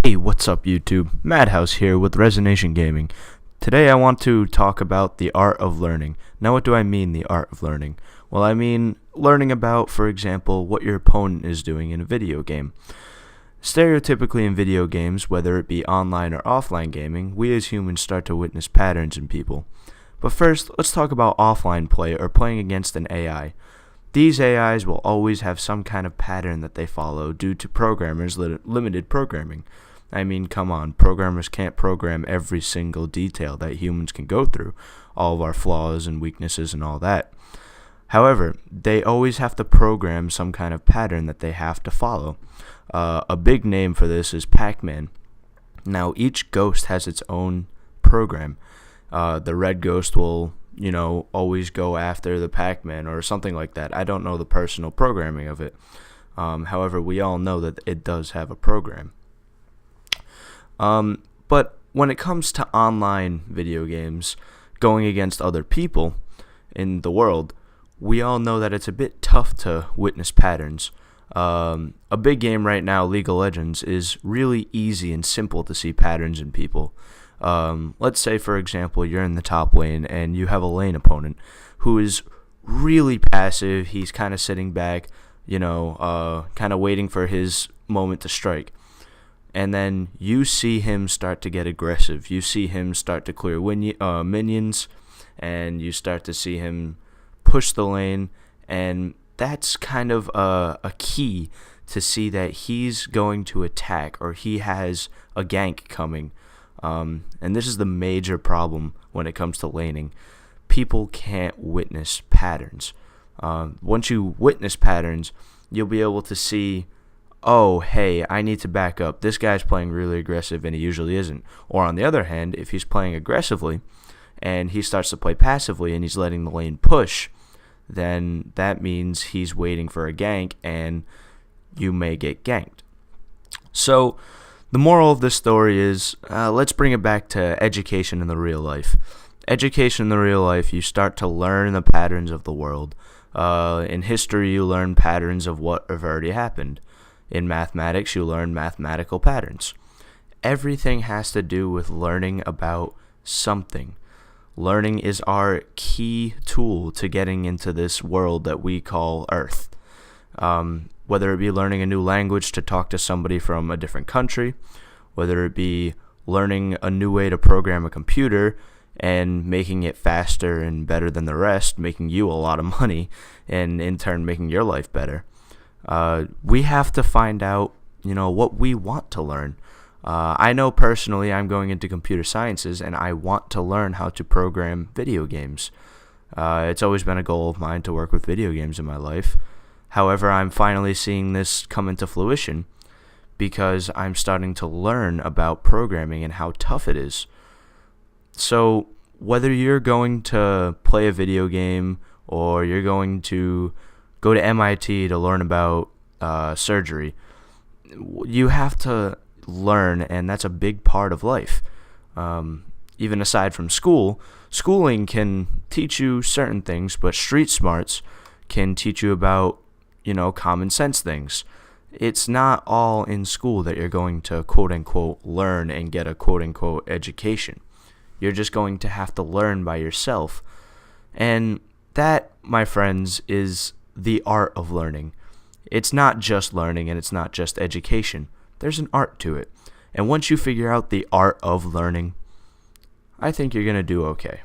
Hey, what's up YouTube? Madhouse here with Resonation Gaming. Today I want to talk about the art of learning. Now what do I mean the art of learning? Well, I mean learning about, for example, what your opponent is doing in a video game. Stereotypically in video games, whether it be online or offline gaming, we as humans start to witness patterns in people. But first, let's talk about offline play or playing against an AI. These AIs will always have some kind of pattern that they follow due to programmers' limited programming. I mean, come on, programmers can't program every single detail that humans can go through, all of our flaws and weaknesses and all that. However, they always have to program some kind of pattern that they have to follow. A big name for this is Pac-Man. Now, each ghost has its own program. The red ghost will, always go after the Pac-Man or something like that. I don't know the personal programming of it. However, we all know that it does have a program. But when it comes to online video games, going against other people in the world, we all know that it's a bit tough to witness patterns. A big game right now, League of Legends, is really easy and simple to see patterns in people. Let's say, for example, you're in the top lane and you have a lane opponent who is really passive. He's kind of sitting back, kind of waiting for his moment to strike. And then you see him start to get aggressive. You see him start to clear minions, and you start to see him push the lane. And that's kind of a key to see that he's going to attack or he has a gank coming. And this is the major problem when it comes to laning. People can't witness patterns. Once you witness patterns, you'll be able to see, oh, hey, I need to back up. This guy's playing really aggressive and he usually isn't. Or on the other hand, if he's playing aggressively and he starts to play passively and he's letting the lane push, then that means he's waiting for a gank and you may get ganked. So the moral of this story is, let's bring it back to education in the real life. Education in the real life, you start to learn the patterns of the world. In history, you learn patterns of what have already happened. In mathematics, you learn mathematical patterns. Everything has to do with learning about something. Learning is our key tool to getting into this world that we call Earth. Whether it be learning a new language to talk to somebody from a different country, whether it be learning a new way to program a computer and making it faster and better than the rest, making you a lot of money, and in turn making your life better. We have to find out, what we want to learn. I know personally I'm going into computer sciences and I want to learn how to program video games. It's always been a goal of mine to work with video games in my life. However, I'm finally seeing this come into fruition because I'm starting to learn about programming and how tough it is. So whether you're going to play a video game or you're going to go to MIT to learn about surgery, you have to learn, and that's a big part of life. Even aside from schooling can teach you certain things, but street smarts can teach you about, common sense things. It's not all in school that you're going to quote-unquote learn and get a quote-unquote education. You're just going to have to learn by yourself. And that, my friends, is the art of learning. It's not just learning and it's not just education. There's an art to it. And once you figure out the art of learning, I think you're going to do okay.